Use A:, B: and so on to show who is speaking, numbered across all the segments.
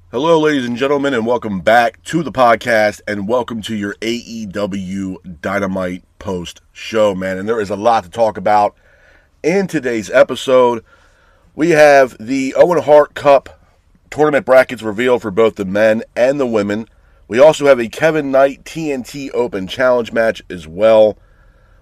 A: Hello, ladies and gentlemen, and welcome back to the podcast, and welcome to your AEW Dynamite post show, man. And there is a lot to talk about in today's episode. We have the Owen Hart Cup Tournament brackets revealed for both the men and the women. We also have a Kevin Knight TNT Open Challenge match as well.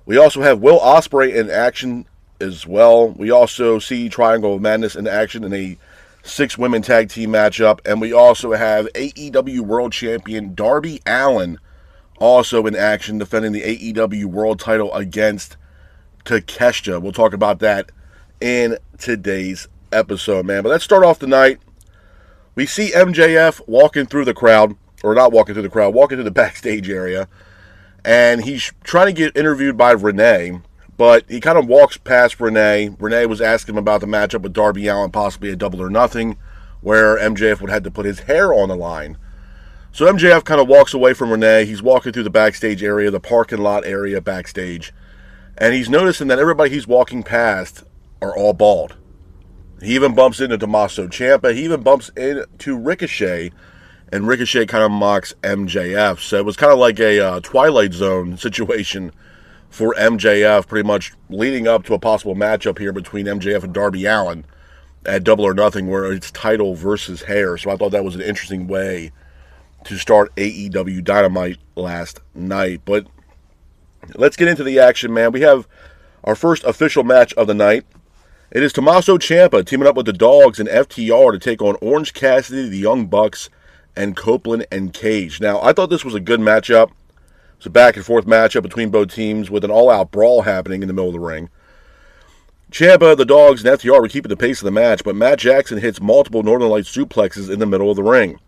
A: We also have Will Ospreay in action as well. We also see Triangle of Madness in action in a 6-women tag team matchup. And we also have AEW World Champion Darby Allin also in action defending the AEW World title against Takeshita. We'll talk about that in today's episode, man. But let's start off the night. We see MJF walking through the crowd, or not walking through the crowd, walking through the backstage area. And he's trying to get interviewed by Renee, but he kind of walks past Renee. Renee was asking him about the matchup with Darby Allin, possibly a Double or Nothing, where MJF would have to put his hair on the line. So MJF kind of walks away from Renee. He's walking through the backstage area, the parking lot area backstage, and he's noticing that everybody he's walking past are all bald. He even bumps into Tommaso Ciampa. He even bumps into Ricochet, and Ricochet kind of mocks MJF. So it was kind of like a Twilight Zone situation for MJF, pretty much leading up to a possible matchup here between MJF and Darby Allin at Double or Nothing, where it's title versus hair. So I thought that was an interesting way to start AEW Dynamite last night. But let's get into the action, man. We have our first official match of the night. It is Tommaso Ciampa teaming up with the Dogs and FTR to take on Orange Cassidy, the Young Bucks, and Copeland and Cage. Now, I thought this was a good matchup. It's a back-and-forth matchup between both teams with an all-out brawl happening in the middle of the ring. Ciampa, the Dogs, and FTR were keeping the pace of the match, but Matt Jackson hits multiple Northern Light suplexes in the middle of the ring.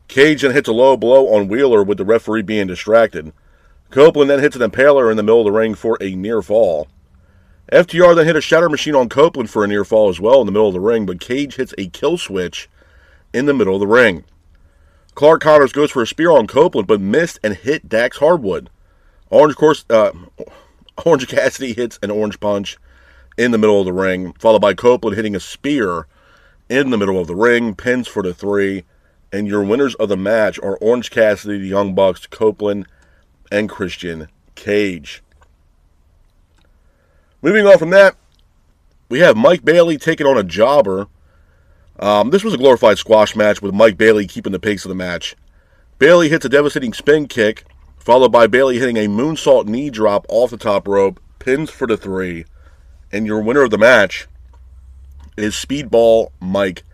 A: Cage then hits a low blow on Wheeler with the referee being distracted. Copeland then hits an impaler in the middle of the ring for a near fall. FTR then hit a shatter machine on Copeland for a near fall as well in the middle of the ring, but Cage hits a kill switch in the middle of the ring. Clark Connors goes for a spear on Copeland, but missed and hit Dax Hardwood. Orange Cassidy hits an orange punch in the middle of the ring, followed by Copeland hitting a spear in the middle of the ring, pins for the 3, and your winners of the match are Orange Cassidy, the Young Bucks, Copeland, and Christian Cage. Moving on from that, we have Mike Bailey taking on a jobber. This was a glorified squash match with Mike Bailey keeping the pace of the match. Bailey hits a devastating spin kick, followed by Bailey hitting a moonsault knee drop off the top rope, pins for the 3, and your winner of the match is Speedball Mike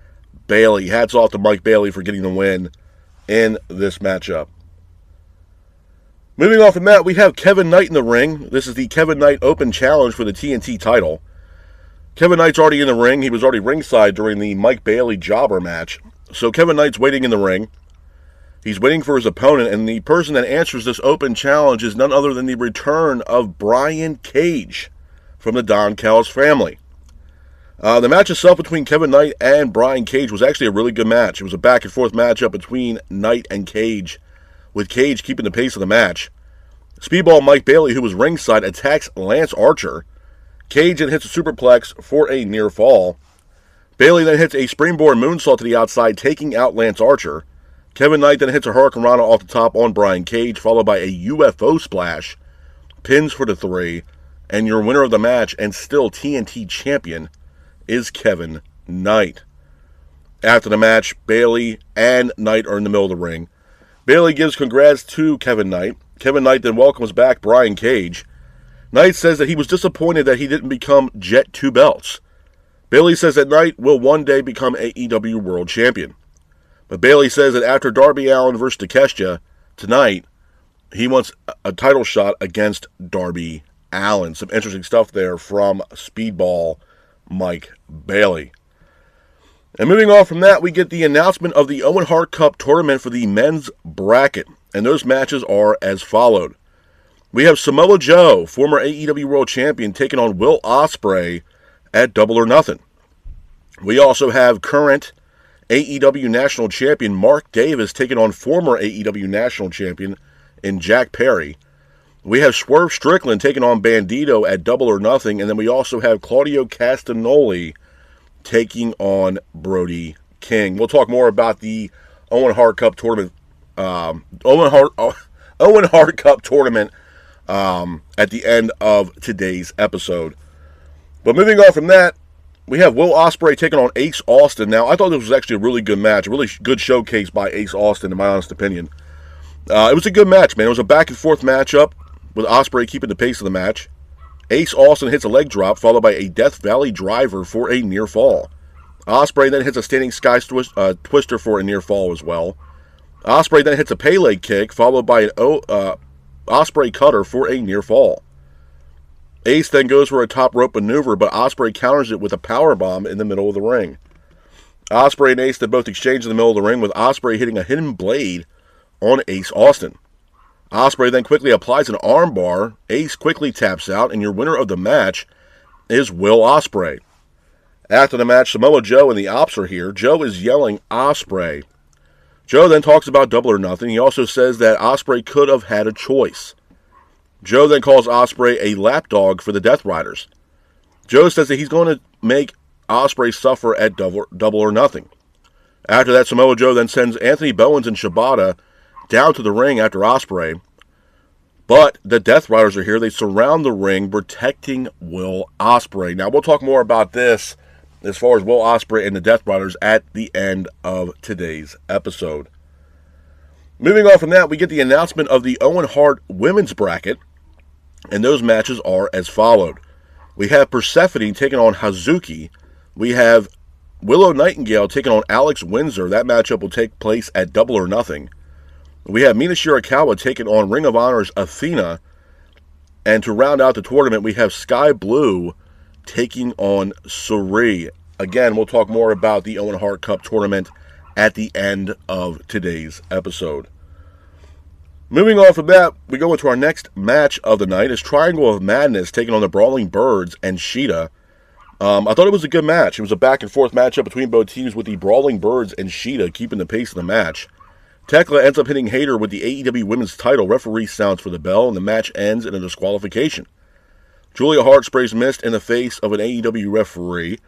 A: Bailey. Hats off to Mike Bailey for getting the win in this matchup. Moving on from that, we have Kevin Knight in the ring. This is the Kevin Knight Open Challenge for the TNT title. Kevin Knight's already in the ring. He was already ringside during the Mike Bailey jobber match. So Kevin Knight's waiting in the ring. He's waiting for his opponent, and the person that answers this open challenge is none other than the return of Brian Cage from the Don Callis family. The match itself between Kevin Knight and Brian Cage was actually a really good match. It was a back-and-forth matchup between Knight and Cage, with Cage keeping the pace of the match. Speedball Mike Bailey, who was ringside, attacks Lance Archer. Cage then hits a superplex for a near fall. Bailey then hits a springboard moonsault to the outside, taking out Lance Archer. Kevin Knight then hits a hurricanrana off the top on Brian Cage, followed by a UFO splash, pins for the 3, and your winner of the match and still TNT champion is Kevin Knight. After the match, Bailey and Knight are in the middle of the ring. Bailey gives congrats to Kevin Knight. Kevin Knight then welcomes back Brian Cage. Knight says that he was disappointed that he didn't become Jet 2 belts. Bailey says that Knight will one day become AEW World Champion. But Bailey says that after Darby Allin versus Takeshita tonight, he wants a title shot against Darby Allin. Some interesting stuff there from Speedball Mike Bailey. And moving on from that, we get the announcement of the Owen Hart Cup Tournament for the men's bracket. And those matches are as followed. We have Samoa Joe, former AEW World Champion, taking on Will Ospreay at Double or Nothing. We also have current AEW National Champion Mark Davis taking on former AEW National Champion in Jack Perry. We have Swerve Strickland taking on Bandito at Double or Nothing, and then we also have Claudio Castagnoli taking on Brody King. We'll talk more about the Owen Hart Cup Tournament. Owen Hart Cup Tournament at the end of today's episode. But moving on from that, we have Will Ospreay taking on Ace Austin. Now, I thought this was actually a really good match, a really good showcase by Ace Austin, in my honest opinion. It was a good match, man. It was a back-and-forth matchup with Ospreay keeping the pace of the match. Ace Austin hits a leg drop, followed by a Death Valley driver for a near fall. Ospreay then hits a standing sky twister for a near fall as well. Ospreay then hits a Pele kick, followed by an Ospreay cutter for a near fall. Ace then goes for a top rope maneuver, but Ospreay counters it with a powerbomb in the middle of the ring. Ospreay and Ace then both exchange in the middle of the ring, with Ospreay hitting a hidden blade on Ace Austin. Ospreay then quickly applies an armbar. Ace quickly taps out, and your winner of the match is Will Ospreay. After the match, Samoa Joe and the Ops are here. Joe is yelling Ospreay. Joe then talks about Double or Nothing. He also says that Ospreay could have had a choice. Joe then calls Ospreay a lapdog for the Death Riders. Joe says that he's going to make Ospreay suffer at Double or Nothing. After that, Samoa Joe then sends Anthony Bowens and Shibata down to the ring after Ospreay. But the Death Riders are here. They surround the ring, protecting Will Ospreay. Now, we'll talk more about this as far as Will Ospreay and the Death Riders at the end of today's episode. Moving on from that, we get the announcement of the Owen Hart women's bracket, and those matches are as followed. We have Persephone taking on Hazuki. We have Willow Nightingale taking on Alex Windsor. That matchup will take place at Double or Nothing. We have Mina Shirakawa taking on Ring of Honor's Athena. And to round out the tournament, we have Sky Blue taking on Suri. Again, we'll talk more about the Owen Hart Cup Tournament at the end of today's episode. Moving on from that, we go into our next match of the night. Is Triangle of Madness taking on the Brawling Birds and Sheeta. I thought it was a good match. It was a back-and-forth matchup between both teams, with the Brawling Birds and Sheeta keeping the pace of the match. Tekla ends up hitting Hayter with the AEW Women's title. Referee sounds for the bell, and the match ends in a disqualification. Julia Hart sprays mist in the face of an AEW referee.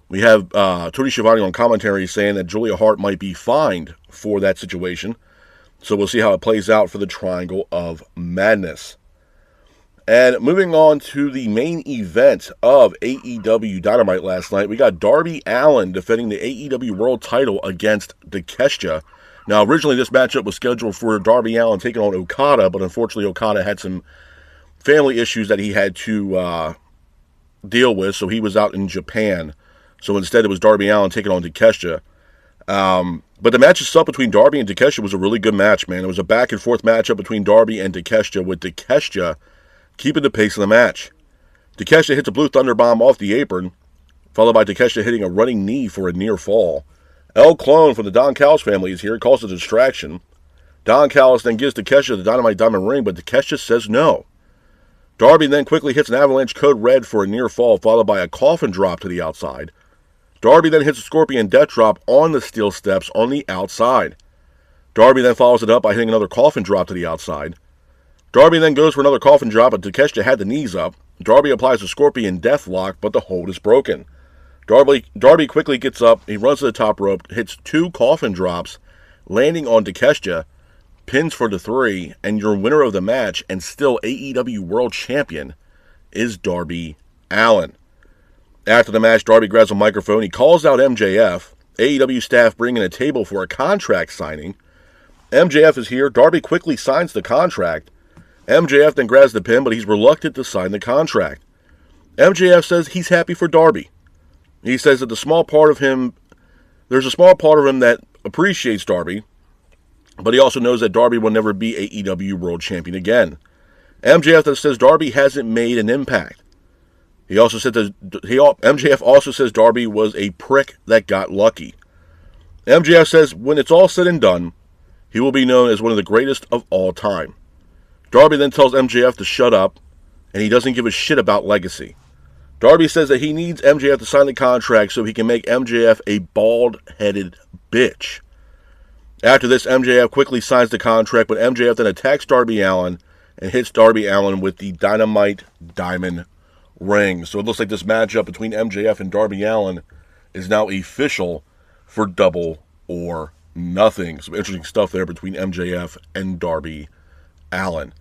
A: We have Tony Schiavone on commentary saying that Julia Hart might be fined for that situation. So we'll see how it plays out for the Triangle of Madness. And moving on to the main event of AEW Dynamite last night, we got Darby Allin defending the AEW World title against Takeshita. Now, originally this matchup was scheduled for Darby Allin taking on Okada, but unfortunately Okada had some family issues that he had to deal with, so he was out in Japan. So instead it was Darby Allin taking on Takeshita. But the match itself between Darby and Takeshita was a really good match, man. It was a back-and-forth matchup between Darby and Takeshita, with Takeshita keeping the pace of the match. Takeshita hits a Blue Thunder Bomb off the apron, followed by Takeshita hitting a running knee for a near fall. El Clone from the Don Callis family is here, calls a distraction. Don Callis then gives Takeshita the Dynamite Diamond Ring, but Takeshita says no. Darby then quickly hits an Avalanche Code Red for a near fall, followed by a coffin drop to the outside. Darby then hits a Scorpion Death Drop on the steel steps on the outside. Darby then follows it up by hitting another coffin drop to the outside. Darby then goes for another coffin drop, but Takeshita had the knees up. Darby applies a Scorpion Death Lock, but the hold is broken. Darby quickly gets up, he runs to the top rope, hits two coffin drops, landing on Takeshita, pins for the 3, and your winner of the match, and still AEW World Champion, is Darby Allin. After the match, Darby grabs a microphone, he calls out MJF. AEW staff bring in a table for a contract signing. MJF is here. Darby quickly signs the contract. MJF then grabs the pin, but he's reluctant to sign the contract. MJF says he's happy for Darby. He says that there's a small part of him that appreciates Darby, but he also knows that Darby will never be AEW World Champion again. MJF says Darby hasn't made an impact. He also said that MJF also says Darby was a prick that got lucky. MJF says when it's all said and done, he will be known as one of the greatest of all time. Darby then tells MJF to shut up, and he doesn't give a shit about legacy. Darby says that he needs MJF to sign the contract so he can make MJF a bald-headed bitch. After this, MJF quickly signs the contract, but MJF then attacks Darby Allin and hits Darby Allin with the Dynamite Diamond Ring. So it looks like this matchup between MJF and Darby Allin is now official for Double or nothing. Some interesting stuff there between MJF and Darby Allin.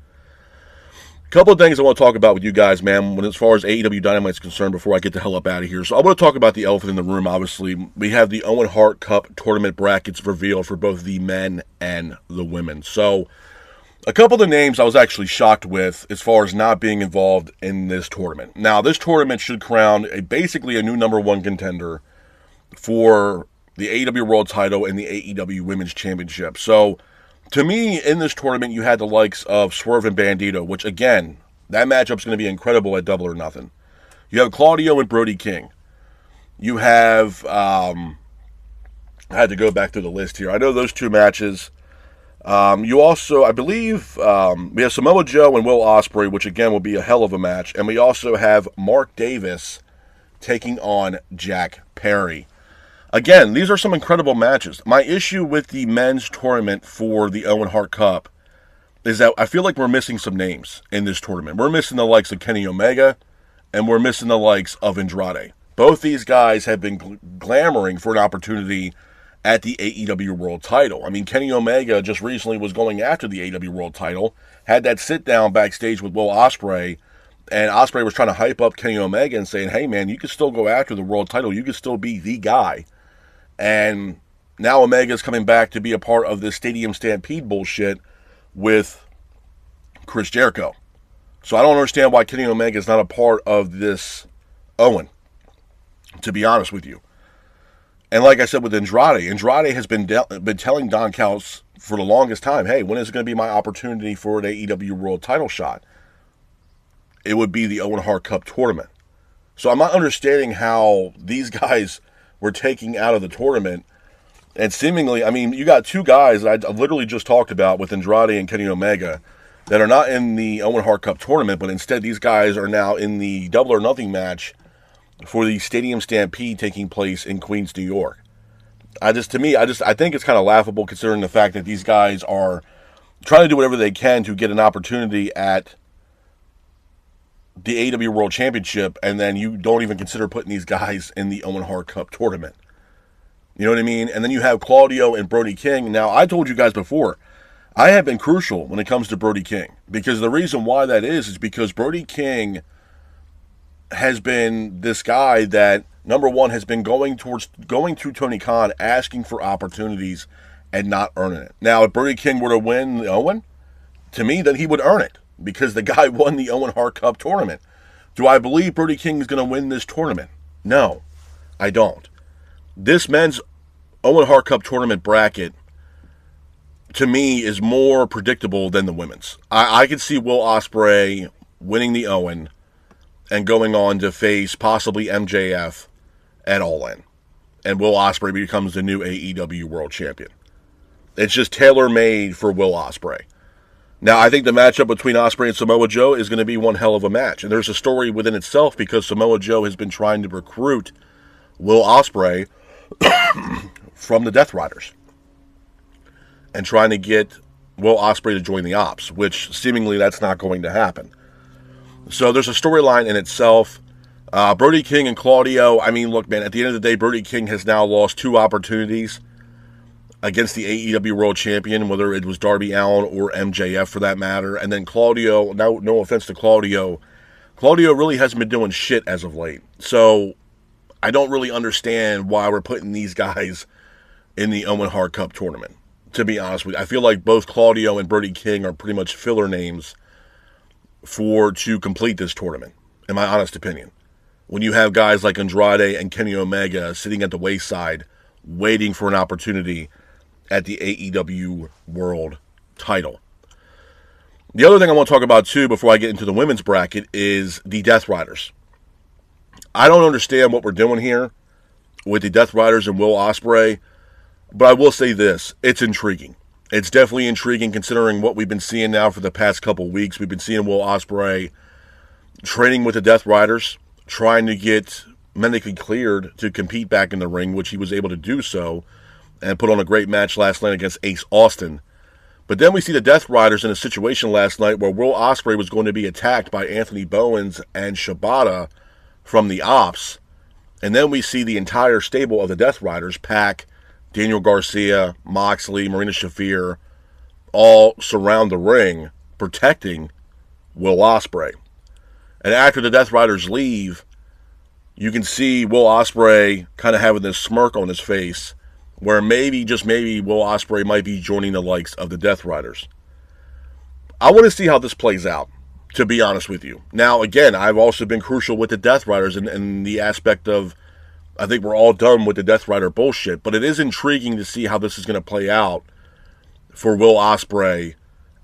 A: A couple of things I want to talk about with you guys, man, as far as AEW Dynamite is concerned before I get the hell up out of here. So I want to talk about the elephant in the room, obviously. We have the Owen Hart Cup Tournament brackets revealed for both the men and the women. So a couple of the names I was actually shocked with as far as not being involved in this tournament. Now, this tournament should crown basically a new number one contender for the AEW World title and the AEW Women's Championship. So, to me, in this tournament, you had the likes of Swerve and Bandito, which, again, that matchup's going to be incredible at Double or Nothing. You have Claudio and Brody King. You have, I had to go back through the list here. I know those two matches. You also, I believe, we have Samoa Joe and Will Ospreay, which, again, will be a hell of a match. And we also have Mark Davis taking on Jack Perry. Again, these are some incredible matches. My issue with the men's tournament for the Owen Hart Cup is that I feel like we're missing some names in this tournament. We're missing the likes of Kenny Omega, and we're missing the likes of Andrade. Both these guys have been clamoring for an opportunity at the AEW World title. I mean, Kenny Omega just recently was going after the AEW World title, had that sit-down backstage with Will Ospreay, and Ospreay was trying to hype up Kenny Omega and saying, hey, man, you can still go after the world title. You can still be the guy. And now Omega's coming back to be a part of this Stadium Stampede bullshit with Chris Jericho. So I don't understand why Kenny Omega is not a part of this Owen, to be honest with you. And like I said with Andrade has been telling Don Callis for the longest time, hey, when is it going to be my opportunity for an AEW World title shot? It would be the Owen Hart Cup Tournament. So I'm not understanding how these guys were taking out of the tournament. And seemingly, I mean, you got two guys that I literally just talked about with Andrade and Kenny Omega that are not in the Owen Hart Cup Tournament, but instead these guys are now in the Double or Nothing match for the Stadium Stampede taking place in Queens, New York. I think it's kind of laughable considering the fact that these guys are trying to do whatever they can to get an opportunity at the AEW World Championship, and then you don't even consider putting these guys in the Owen Hart Cup Tournament. You know what I mean? And then you have Claudio and Brody King. Now, I told you guys before, I have been crucial when it comes to Brody King, because the reason why that is because Brody King has been this guy that, number one, has been going through Tony Khan, asking for opportunities and not earning it. Now, if Brody King were to win the Owen, to me, then he would earn it, because the guy won the Owen Hart Cup Tournament. Do I believe Brody King is going to win this tournament? No, I don't. This men's Owen Hart Cup Tournament bracket, to me, is more predictable than the women's. I could see Will Ospreay winning the Owen and going on to face possibly MJF at All In. And Will Ospreay becomes the new AEW World Champion. It's just tailor-made for Will Ospreay. Now, I think the matchup between Ospreay and Samoa Joe is going to be one hell of a match. And there's a story within itself, because Samoa Joe has been trying to recruit Will Ospreay from the Death Riders and trying to get Will Ospreay to join the Ops, which seemingly that's not going to happen. So there's a storyline in itself. Brody King and Claudio, I mean, look, man, at the end of the day, Brody King has now lost two opportunities against the AEW World Champion, whether it was Darby Allin or MJF for that matter. And then Claudio, now, no offense to Claudio really hasn't been doing shit as of late. So I don't really understand why we're putting these guys in the Owen Hart Cup Tournament, to be honest with you. I feel like both Claudio and Brody King are pretty much filler names to complete this tournament, in my honest opinion. When you have guys like Andrade and Kenny Omega sitting at the wayside waiting for an opportunity at the AEW World title. The other thing I want to talk about too before I get into the women's bracket is the Death Riders. I don't understand what we're doing here with the Death Riders and Will Ospreay, but I will say this, it's intriguing. It's definitely intriguing considering what we've been seeing now for the past couple weeks. We've been seeing Will Ospreay training with the Death Riders, trying to get medically cleared to compete back in the ring, which he was able to do so, and put on a great match last night against Ace Austin. But then we see the Death Riders in a situation last night where Will Ospreay was going to be attacked by Anthony Bowens and Shibata from the Ops. And then we see the entire stable of the Death Riders pack Daniel Garcia, Moxley, Marina Shafir all surround the ring protecting Will Ospreay. And after the Death Riders leave, you can see Will Ospreay kind of having this smirk on his face where maybe, just maybe, Will Ospreay might be joining the likes of the Death Riders. I want to see how this plays out, to be honest with you. Now, again, I've also been crucial with the Death Riders in the aspect of, I think we're all done with the Death Rider bullshit, but it is intriguing to see how this is going to play out for Will Ospreay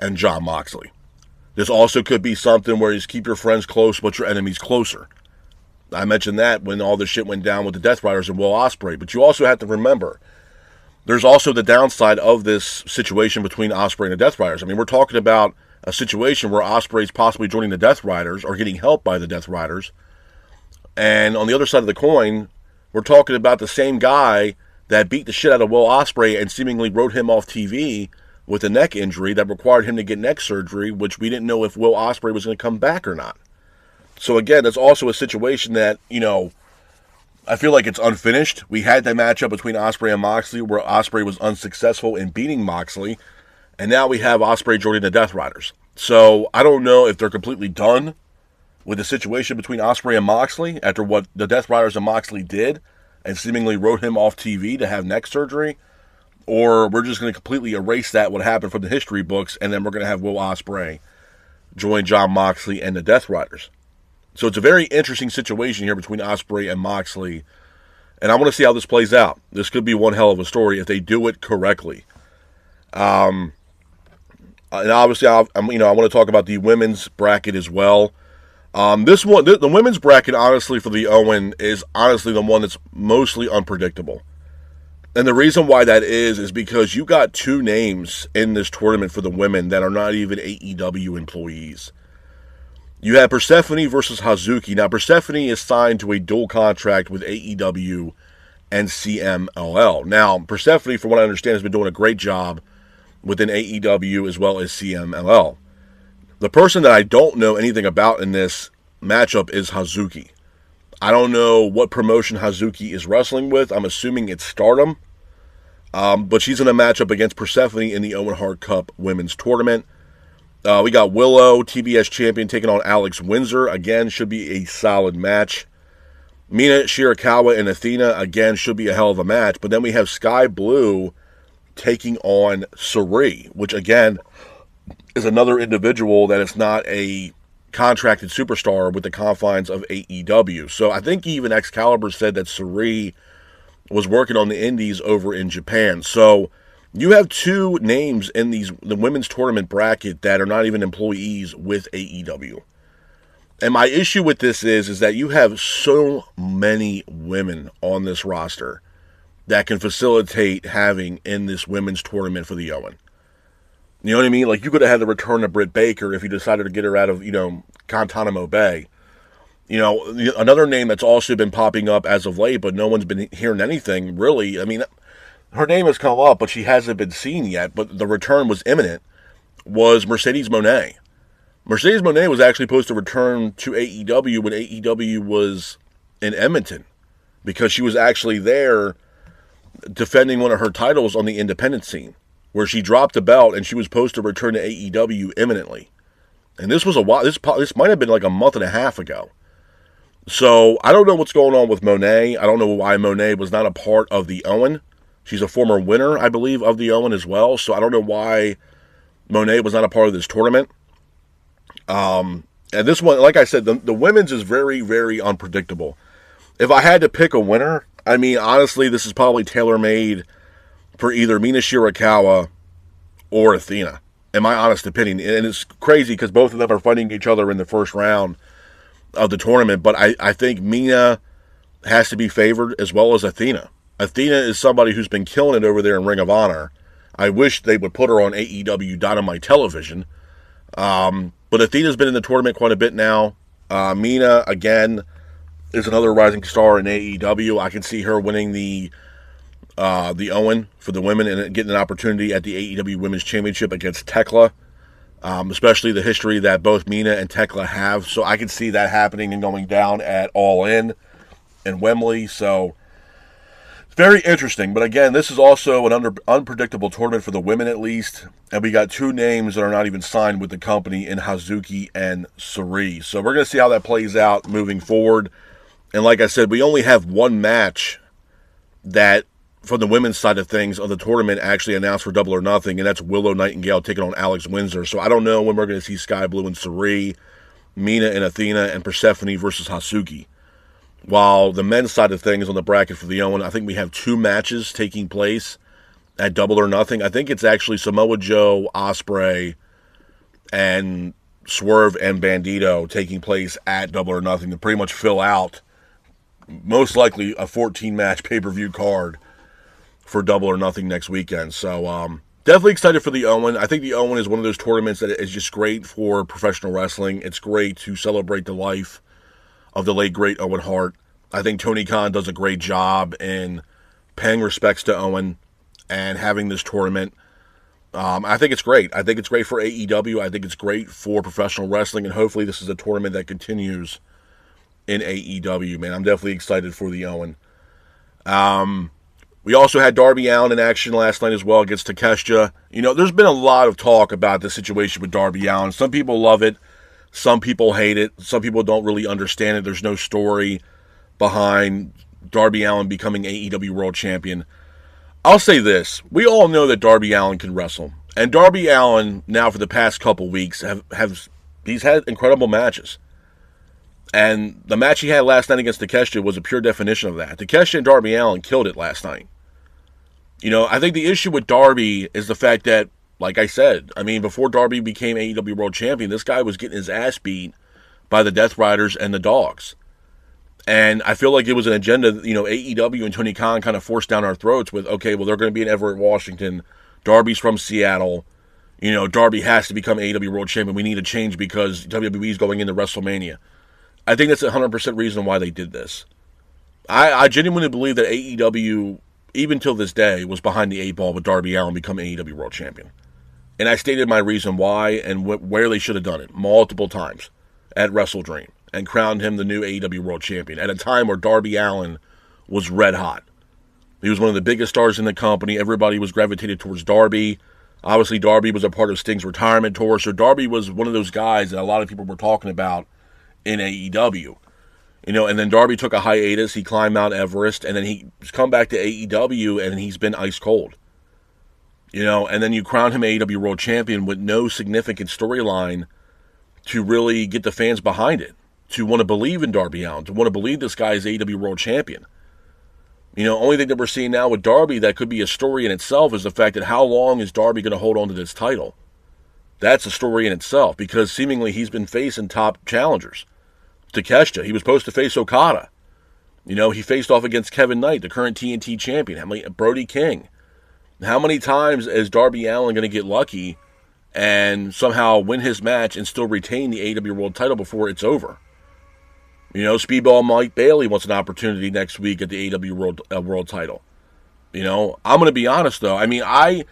A: and Jon Moxley. This also could be something where you keep your friends close, but your enemies closer. I mentioned that when all this shit went down with the Death Riders and Will Ospreay, but you also have to remember, there's also the downside of this situation between Ospreay and the Death Riders. I mean, we're talking about a situation where Ospreay's possibly joining the Death Riders or getting help by the Death Riders. And on the other side of the coin, we're talking about the same guy that beat the shit out of Will Ospreay and seemingly wrote him off TV with a neck injury that required him to get neck surgery, which we didn't know if Will Ospreay was going to come back or not. So again, that's also a situation that, I feel like it's unfinished. We had that matchup between Ospreay and Moxley where Ospreay was unsuccessful in beating Moxley, and now we have Ospreay joining the Death Riders. So I don't know if they're completely done with the situation between Ospreay and Moxley after what the Death Riders and Moxley did and seemingly wrote him off TV to have neck surgery, or we're just going to completely erase that, what happened from the history books, and then we're going to have Will Ospreay join Jon Moxley and the Death Riders. So it's a very interesting situation here between Ospreay and Moxley, and I want to see how this plays out. This could be one hell of a story if they do it correctly. And obviously, I want to talk about the women's bracket as well. This one, the women's bracket, honestly, for the Owen is honestly the one that's mostly unpredictable. And the reason why that is because you got two names in this tournament for the women that are not even AEW employees. You have Persephone versus Hazuki. Now, Persephone is signed to a dual contract with AEW and CMLL. Now, Persephone, from what I understand, has been doing a great job within AEW as well as CMLL. The person that I don't know anything about in this matchup is Hazuki. I don't know what promotion Hazuki is wrestling with. I'm assuming it's Stardom. But she's in a matchup against Persephone in the Owen Hart Cup Women's Tournament. We got Willow, TBS champion, taking on Alex Windsor. Again, should be a solid match. Mina Shirakawa and Athena, again, should be a hell of a match. But then we have Sky Blue taking on Sarai, which, again, is another individual that is not a contracted superstar with the confines of AEW. So I think even Excalibur said that Sarai was working on the indies over in Japan. So you have two names in the women's tournament bracket that are not even employees with AEW. And my issue with this is that you have so many women on this roster that can facilitate having in this women's tournament for the Owen. You know what I mean? Like, you could have had the return of Britt Baker if you decided to get her out of, Guantanamo Bay. Another name that's also been popping up as of late, but no one's been hearing anything, really. I mean, her name has come up, but she hasn't been seen yet, but the return was imminent, was Mercedes Moné. Mercedes Moné was actually supposed to return to AEW when AEW was in Edmonton, because she was actually there defending one of her titles on the independent scene, where she dropped the belt and she was supposed to return to AEW imminently. And this was a while, this might have been like a month and a half ago. So I don't know what's going on with Moné. I don't know why Moné was not a part of the Owen. She's a former winner, I believe, of the Owen as well. So I don't know why Moné was not a part of this tournament. And this one, like I said, the women's is very, very unpredictable. If I had to pick a winner, I mean, honestly, this is probably tailor-made for either Mina Shirakawa or Athena, in my honest opinion. And it's crazy because both of them are fighting each other in the first round of the tournament. But I think Mina has to be favored as well as Athena. Athena is somebody who's been killing it over there in Ring of Honor. I wish they would put her on AEW Dynamite television. But Athena's been in the tournament quite a bit now. Mina, again, is another rising star in AEW. I can see her winning the Owen for the women and getting an opportunity at the AEW Women's Championship against Tekla, especially the history that both Mina and Tekla have. So I can see that happening and going down at All In Wembley. So very interesting. But again, this is also an unpredictable tournament for the women at least. And we got two names that are not even signed with the company in Hazuki and Suri. So we're going to see how that plays out moving forward. And like I said, we only have one match that, from the women's side of things, of the tournament actually announced for Double or Nothing, and that's Willow Nightingale taking on Alex Windsor. So I don't know when we're going to see Sky Blue and Suri, Mina and Athena, and Persephone versus Hazuki. While the men's side of things on the bracket for the Owen, I think we have two matches taking place at Double or Nothing. I think it's actually Samoa Joe, Ospreay, and Swerve and Bandito taking place at Double or Nothing to pretty much fill out, most likely, a 14-match pay-per-view card for Double or Nothing next weekend. So, definitely excited for the Owen. I think the Owen is one of those tournaments that is just great for professional wrestling. It's great to celebrate the life of the late, great Owen Hart. I think Tony Khan does a great job in paying respects to Owen and having this tournament. I think it's great. I think it's great for AEW. I think it's great for professional wrestling, and hopefully this is a tournament that continues in AEW, man. I'm definitely excited for the Owen. We also had Darby Allin in action last night as well against Takeshita. You know, there's been a lot of talk about the situation with Darby Allin. Some people love it. Some people hate it. Some people don't really understand it. There's no story behind Darby Allin becoming AEW World Champion. I'll say this. We all know that Darby Allin can wrestle. And Darby Allin, now for the past couple weeks, he's had incredible matches. And the match he had last night against Takeshita was a pure definition of that. Takeshita and Darby Allin killed it last night. You know, I think the issue with Darby is the fact that, like I said, I mean, before Darby became AEW World Champion, this guy was getting his ass beat by the Death Riders and the Dogs. And I feel like it was an agenda, you know, AEW and Tony Khan kind of forced down our throats with, okay, well, they're going to be in Everett, Washington. Darby's from Seattle. You know, Darby has to become AEW World Champion. We need a change because WWE's going into WrestleMania. I think that's 100% reason why they did this. I genuinely believe that AEW, even till this day, was behind the eight ball with Darby Allin becoming AEW World Champion. And I stated my reason why and where they should have done it multiple times at Wrestle Dream and crowned him the new AEW World Champion at a time where Darby Allin was red hot. He was one of the biggest stars in the company. Everybody was gravitated towards Darby. Obviously, Darby was a part of Sting's retirement tour, so Darby was one of those guys that a lot of people were talking about in AEW. You know, and then Darby took a hiatus. He climbed Mount Everest, and then he's come back to AEW, and he's been ice cold. You know, and then you crown him AEW World Champion with no significant storyline to really get the fans behind it, to want to believe in Darby Allin, to want to believe this guy is AEW World Champion. You know, only thing that we're seeing now with Darby that could be a story in itself is the fact that how long is Darby going to hold on to this title? That's a story in itself, because seemingly he's been facing top challengers. Takeshita, he was supposed to face Okada. You know, he faced off against Kevin Knight, the current TNT champion, Brody King. How many times is Darby Allin going to get lucky and somehow win his match and still retain the AEW World title before it's over? You know, Speedball Mike Bailey wants an opportunity next week at the AEW World title. You know, I'm going to be honest, though. I mean, I'm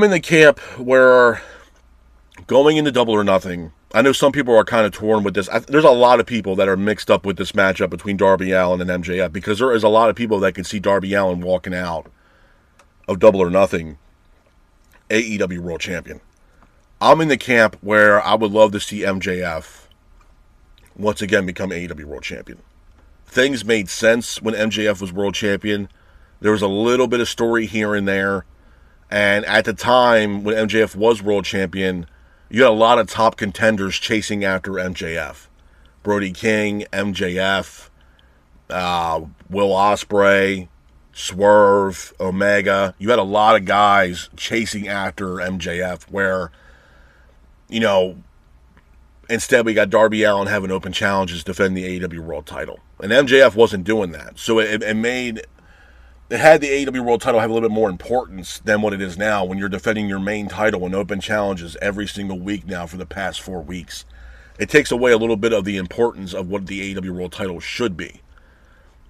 A: in the camp where going into Double or Nothing, I know some people are kind of torn with this. There's a lot of people that are mixed up with this matchup between Darby Allin and MJF, because there is a lot of people that can see Darby Allin walking out of Double or Nothing AEW World Champion. I'm in the camp where I would love to see MJF once again become AEW World Champion. Things made sense when MJF was World Champion. There was a little bit of story here and there. And at the time when MJF was World Champion, you had a lot of top contenders chasing after MJF. Brody King, MJF, Will Ospreay, Swerve, Omega. You had a lot of guys chasing after MJF where, you know, instead we got Darby Allin having open challenges defend the AEW World title. And MJF wasn't doing that. So it had the AEW World title have a little bit more importance than what it is now when you're defending your main title in open challenges every single week now for the past 4 weeks. It takes away a little bit of the importance of what the AEW World title should be.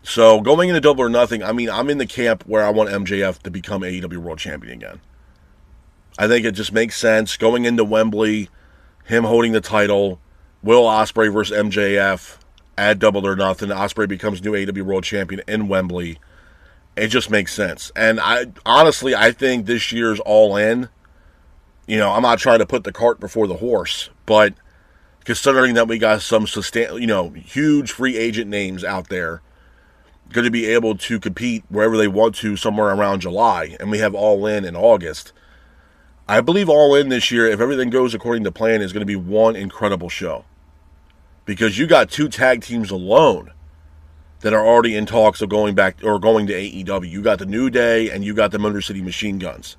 A: So going into Double or Nothing, I mean, I'm in the camp where I want MJF to become AEW World Champion again. I think it just makes sense. Going into Wembley, him holding the title, Will Ospreay versus MJF at Double or Nothing. Ospreay becomes new AEW World Champion in Wembley. It just makes sense. And I think this year's All In, I'm not trying to put the cart before the horse, but considering that we got some huge free agent names out there going to be able to compete wherever they want to somewhere around July, and we have All In August, I believe All In this year, if everything goes according to plan, is going to be one incredible show. Because you got 2 tag teams alone that are already in talks of going back or going to AEW. You got the New Day and you got the Motor City Machine Guns.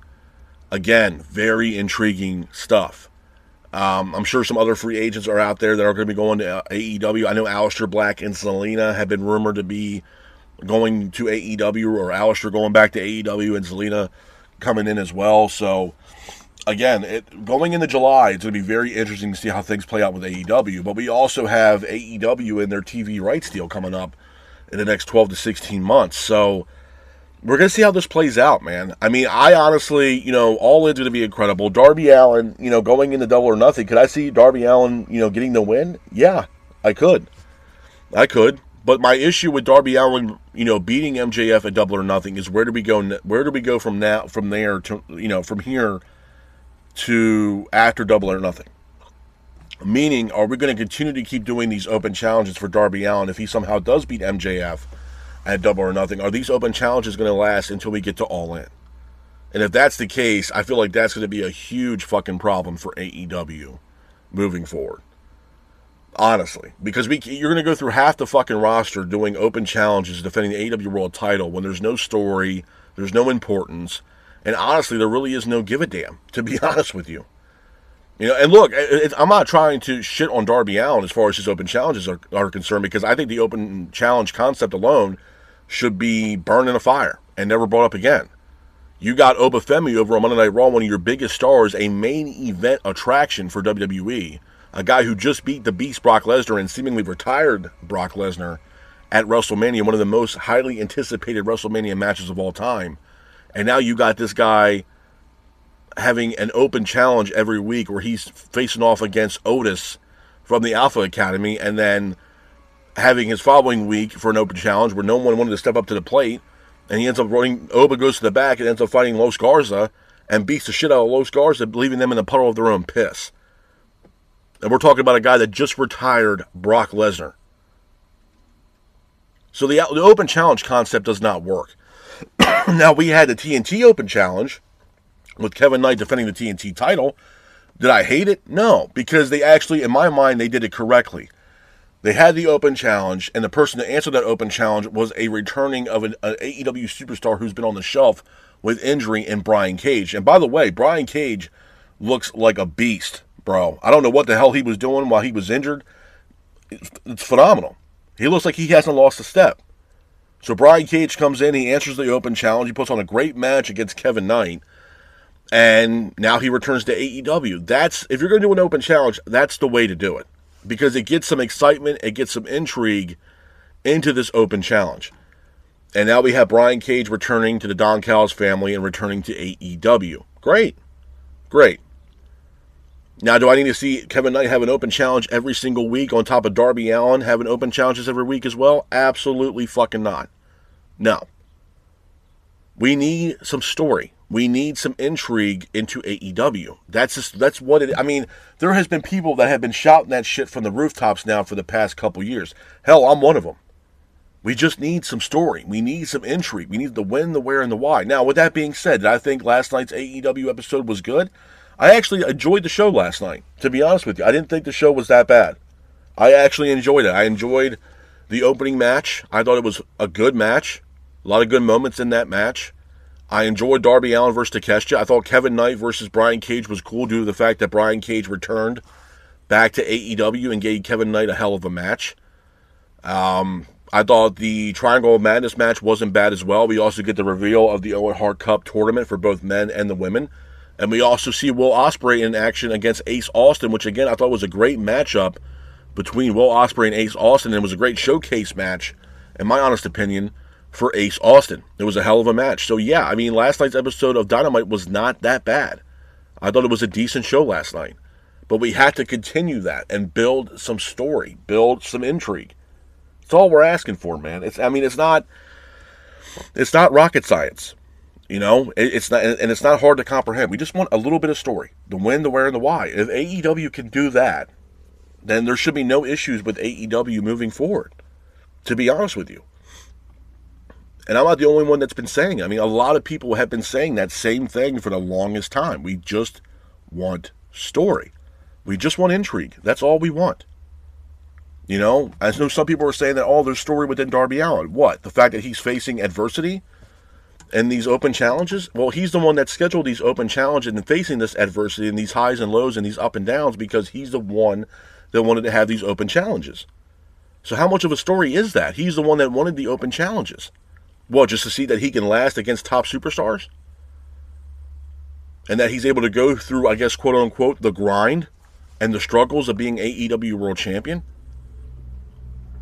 A: Again, very intriguing stuff. I'm sure some other free agents are out there that are going to be going to AEW. I know Aleister Black and Selena have been rumored to be going to AEW, or Aleister going back to AEW and Selena coming in as well. So, again, going into July, it's going to be very interesting to see how things play out with AEW. But we also have AEW and their TV rights deal coming up in the next 12 to 16 months. So we're going to see how this plays out, man. I mean, I honestly, All In's going to be incredible. Darby Allin, going into Double or Nothing, could I see Darby Allin, getting the win? Yeah, I could. But my issue with Darby Allin, beating MJF at Double or Nothing is where do we go? Where do we go from there to, from here to after Double or Nothing? Meaning, are we going to continue to keep doing these open challenges for Darby Allin if he somehow does beat MJF at Double or Nothing? Are these open challenges going to last until we get to All In? And if that's the case, I feel like that's going to be a huge fucking problem for AEW moving forward. Honestly. Because you're going to go through half the fucking roster doing open challenges defending the AEW World title when there's no story, there's no importance, and honestly, there really is no give a damn, to be honest with you. And look, I'm not trying to shit on Darby Allin as far as his open challenges are concerned, because I think the open challenge concept alone should be burned in a fire and never brought up again. You got Obafemi over on Monday Night Raw, one of your biggest stars, a main event attraction for WWE, a guy who just beat the Beast Brock Lesnar and seemingly retired Brock Lesnar at WrestleMania, one of the most highly anticipated WrestleMania matches of all time. And now you got this guy having an open challenge every week where he's facing off against Otis from the Alpha Academy, and then having his following week for an open challenge where no one wanted to step up to the plate, and he ends up running, Oba goes to the back and ends up fighting Los Garza and beats the shit out of Los Garza, leaving them in the puddle of their own piss. And we're talking about a guy that just retired Brock Lesnar. So the open challenge concept does not work. Now, we had the TNT Open Challenge with Kevin Knight defending the TNT title. Did I hate it? No, because they actually, in my mind, they did it correctly. They had the open challenge, and the person that answered that open challenge was a returning of an AEW superstar who's been on the shelf with injury in Brian Cage. And by the way, Brian Cage looks like a beast, bro. I don't know what the hell he was doing while he was injured. It's phenomenal. He looks like he hasn't lost a step. So Brian Cage comes in, he answers the open challenge, he puts on a great match against Kevin Knight, and now he returns to AEW. If you're going to do an open challenge, that's the way to do it. Because it gets some excitement, it gets some intrigue into this open challenge. And now we have Brian Cage returning to the Don Callis family and returning to AEW. Great. Now, do I need to see Kevin Knight have an open challenge every single week on top of Darby Allin having open challenges every week as well? Absolutely fucking not. No. We need some story. We need some intrigue into AEW. That's what it is. I mean, there has been people that have been shouting that shit from the rooftops now for the past couple years. Hell, I'm one of them. We just need some story. We need some intrigue. We need the when, the where, and the why. Now, with that being said, did I think last night's AEW episode was good? I actually enjoyed the show last night, to be honest with you. I didn't think the show was that bad. I actually enjoyed it. I enjoyed the opening match. I thought it was a good match. A lot of good moments in that match. I enjoyed Darby Allin versus Takeshita. I thought Kevin Knight versus Brian Cage was cool due to the fact that Brian Cage returned back to AEW and gave Kevin Knight a hell of a match. I thought the Triangle of Madness match wasn't bad as well. We also get the reveal of the Owen Hart Cup Tournament for both men and the women. And we also see Will Ospreay in action against Ace Austin, which again I thought was a great matchup between Will Ospreay and Ace Austin. And it was a great showcase match, in my honest opinion, for Ace Austin. It was a hell of a match. So yeah, I mean, last night's episode of Dynamite was not that bad. I thought it was a decent show last night. But we had to continue that and build some story, build some intrigue. That's all we're asking for, man. It's not... It's not rocket science. It's not, and it's not hard to comprehend. We just want a little bit of story. The when, the where, and the why. If AEW can do that, then there should be no issues with AEW moving forward, to be honest with you. And I'm not the only one that's been saying it. I mean, a lot of people have been saying that same thing for the longest time. We just want story. We just want intrigue. That's all we want. I know some people are saying that, there's story within Darby Allin. What? The fact that he's facing adversity and these open challenges? Well, he's the one that scheduled these open challenges and facing this adversity and these highs and lows and these up and downs because he's the one that wanted to have these open challenges. So how much of a story is that? He's the one that wanted the open challenges. Well, just to see that he can last against top superstars? And that he's able to go through, I guess, quote unquote, the grind and the struggles of being AEW World Champion?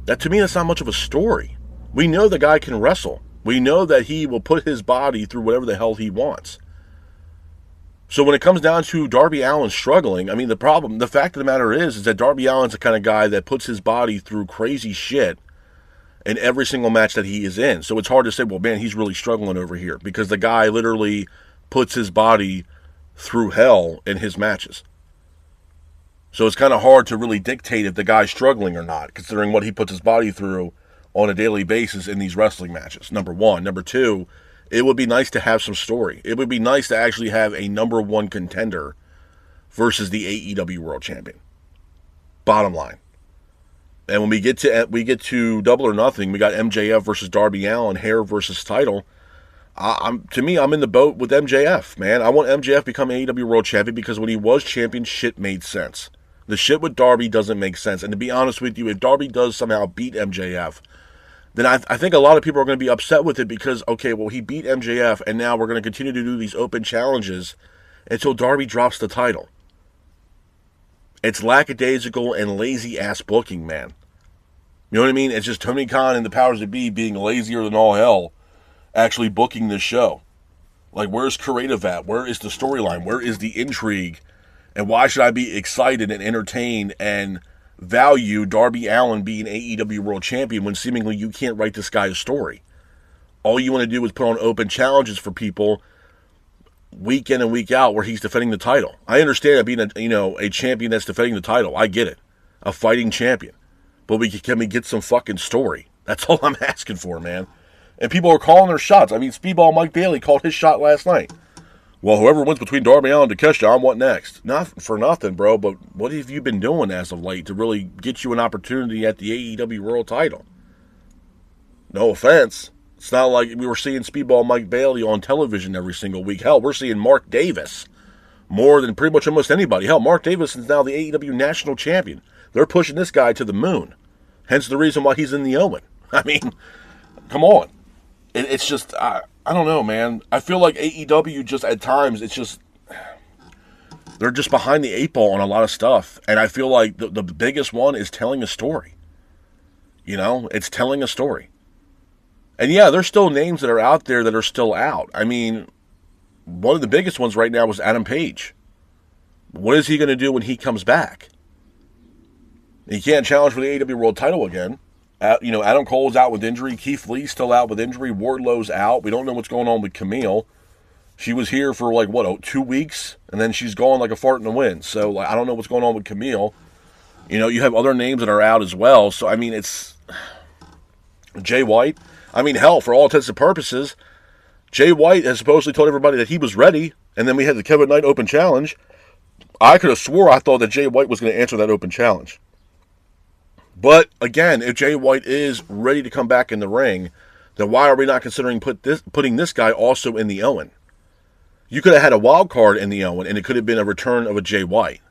A: That, to me, that's not much of a story. We know the guy can wrestle. We know that he will put his body through whatever the hell he wants. So when it comes down to Darby Allin struggling, I mean, the fact of the matter is that Darby Allin's the kind of guy that puts his body through crazy shit in every single match that he is in. So it's hard to say, well, man, he's really struggling over here, because the guy literally puts his body through hell in his matches. So it's kind of hard to really dictate if the guy's struggling or not, considering what he puts his body through on a daily basis in these wrestling matches, number one. Number two, it would be nice to have some story. It would be nice to actually have a number one contender versus the AEW World Champion. Bottom line. And when we get to Double or Nothing, we got MJF versus Darby Allin, hair versus title. I'm in the boat with MJF, man. I want MJF to become AEW World Champion because when he was champion, shit made sense. The shit with Darby doesn't make sense. And to be honest with you, if Darby does somehow beat MJF, then I think a lot of people are going to be upset with it because, okay, well, he beat MJF, and now we're going to continue to do these open challenges until Darby drops the title. It's lackadaisical and lazy-ass booking, man. You know what I mean? It's just Tony Khan and the powers that be being lazier than all hell actually booking this show. Like, where's creative at? Where is the storyline? Where is the intrigue? And why should I be excited and entertained and value Darby Allin being AEW World Champion when seemingly you can't write this guy a story? All you want to do is put on open challenges for people week in and week out where he's defending the title. I understand that being a champion that's defending the title. I get it. A fighting champion. But can we get some fucking story? That's all I'm asking for, man. And people are calling their shots. I mean, Speedball Mike Bailey called his shot last night. Well, whoever wins between Darby Allin and Takeshita, I'm what next? Not for nothing, bro, but what have you been doing as of late to really get you an opportunity at the AEW World title? No offense. It's not like we were seeing Speedball Mike Bailey on television every single week. Hell, we're seeing Mark Davis more than pretty much almost anybody. Hell, Mark Davis is now the AEW National Champion. They're pushing this guy to the moon. Hence the reason why he's in the Owen. I mean, come on. It's just, I don't know, man. I feel like AEW just at times, they're just behind the eight ball on a lot of stuff. And I feel like the biggest one is telling a story. It's telling a story. And yeah, there's still names that are out there that are still out. I mean, one of the biggest ones right now was Adam Page. What is he going to do when he comes back? He can't challenge for the AEW World title again. Adam Cole's out with injury. Keith Lee's still out with injury. Wardlow's out. We don't know what's going on with Camille. She was here for 2 weeks, and then she's gone like a fart in the wind. So I don't know what's going on with Camille. You have other names that are out as well. So, I mean, it's Jay White. I mean, hell, for all intents and purposes, Jay White has supposedly told everybody that he was ready, and then we had the Kevin Knight Open Challenge. I could have swore I thought that Jay White was going to answer that Open Challenge. But, again, if Jay White is ready to come back in the ring, then why are we not considering putting this guy also in the Owen? You could have had a wild card in the Owen, and it could have been a return of a Jay White.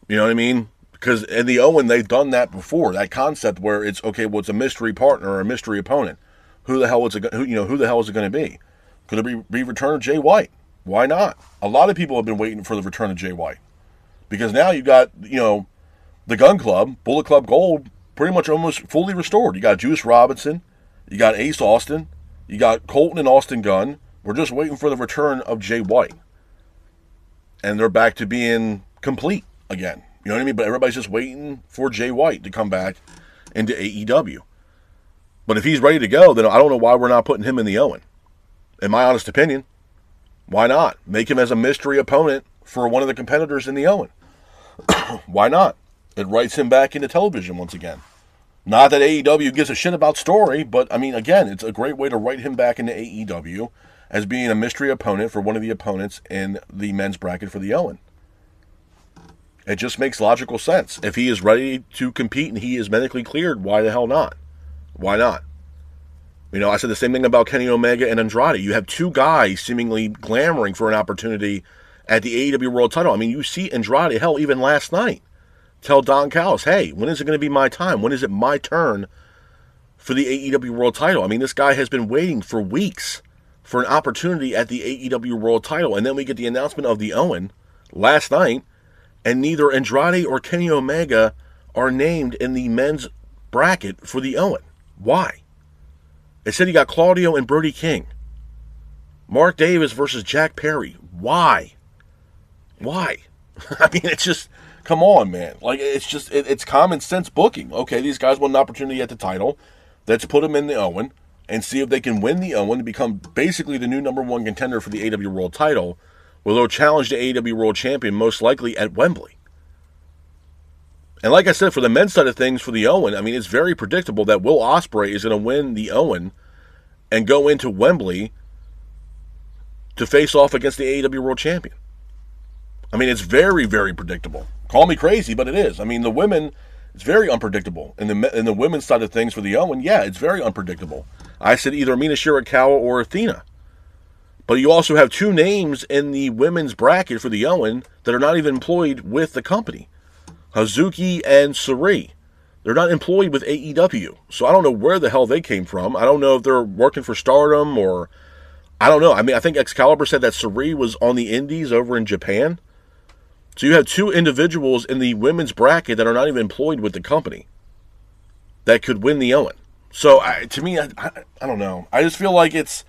A: You know what I mean? Because in the Owen, they've done that before. That concept where it's, okay, well, it's a mystery partner or a mystery opponent. Who the hell is it going to be? Could it be return of Jay White? Why not? A lot of people have been waiting for the return of Jay White. Because now you got, the Gun Club, Bullet Club Gold, pretty much almost fully restored. You got Juice Robinson, you got Ace Austin, you got Colton and Austin Gunn. We're just waiting for the return of Jay White. And they're back to being complete again. You know what I mean? But everybody's just waiting for Jay White to come back into AEW. But if he's ready to go, then I don't know why we're not putting him in the Owen. In my honest opinion, why not? Make him as a mystery opponent for one of the competitors in the Owen. Why not? It writes him back into television once again. Not that AEW gives a shit about story, but, I mean, again, it's a great way to write him back into AEW as being a mystery opponent for one of the opponents in the men's bracket for the Owen. It just makes logical sense. If he is ready to compete and he is medically cleared, why the hell not? Why not? You know, I said the same thing about Kenny Omega and Andrade. You have two guys seemingly clamoring for an opportunity at the AEW World title. I mean, you see Andrade, hell, even last night, tell Don Callis, hey, when is it going to be my time? When is it my turn for the AEW World title? I mean, this guy has been waiting for weeks for an opportunity at the AEW World title. And then we get the announcement of the Owen last night, and neither Andrade or Kenny Omega are named in the men's bracket for the Owen. Why? They said you got Claudio and Brody King. Mark Davis versus Jack Perry. Why? Why? I mean, it's just, come on, man. Like, it's just, it's common sense booking. Okay, these guys want an opportunity at the title. Let's put them in the Owen and see if they can win the Owen and become basically the new number one contender for the AEW World title, where they'll challenge the AEW World Champion most likely at Wembley. And like I said, for the men's side of things, for the Owen, I mean, it's very predictable that Will Ospreay is going to win the Owen and go into Wembley to face off against the AEW World Champion. I mean, it's very, very predictable. Call me crazy, but it is. I mean, the women, it's very unpredictable. In the women's side of things for the Owen, yeah, it's very unpredictable. I said either Mina Shirakawa or Athena. But you also have two names in the women's bracket for the Owen that are not even employed with the company. Hazuki and Sarii. They're not employed with AEW. So I don't know where the hell they came from. I don't know if they're working for Stardom or... I don't know. I mean, I think Excalibur said that Sarii was on the indies over in Japan. So you have two individuals in the women's bracket that are not even employed with the company that could win the Owen. So to me, I don't know. I just feel like it's...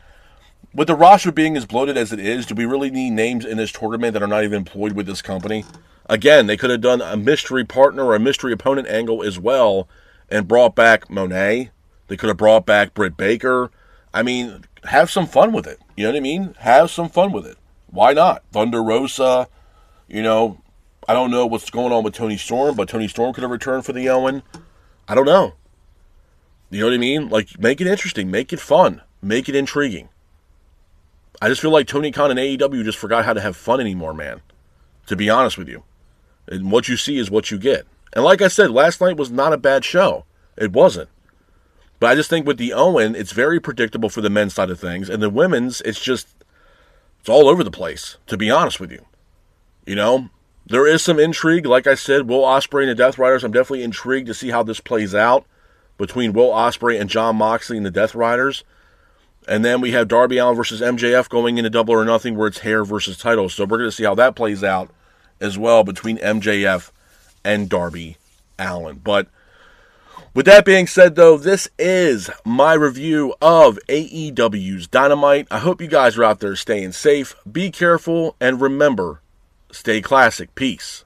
A: With the roster being as bloated as it is, do we really need names in this tournament that are not even employed with this company? Again, they could have done a mystery partner or a mystery opponent angle as well and brought back Monet. They could have brought back Britt Baker. I mean, have some fun with it. You know what I mean? Have some fun with it. Why not? Thunder Rosa, you know, I don't know what's going on with Toni Storm, but Toni Storm could have returned for the Owen. I don't know. You know what I mean? Like, make it interesting. Make it fun. Make it intriguing. I just feel like Tony Khan and AEW just forgot how to have fun anymore, man. To be honest with you. And what you see is what you get. And like I said, last night was not a bad show. It wasn't. But I just think with the Owen, it's very predictable for the men's side of things. And the women's, it's all over the place, to be honest with you. You know, there is some intrigue. Like I said, Will Ospreay and the Death Riders, I'm definitely intrigued to see how this plays out between Will Ospreay and Jon Moxley and the Death Riders. And then we have Darby Allin versus MJF going into Double or Nothing, where it's hair versus title. So we're going to see how that plays out as well between MJF and Darby Allin. But with that being said, though, this is my review of AEW's Dynamite. I hope you guys are out there staying safe. Be careful, and remember, stay classic. Peace.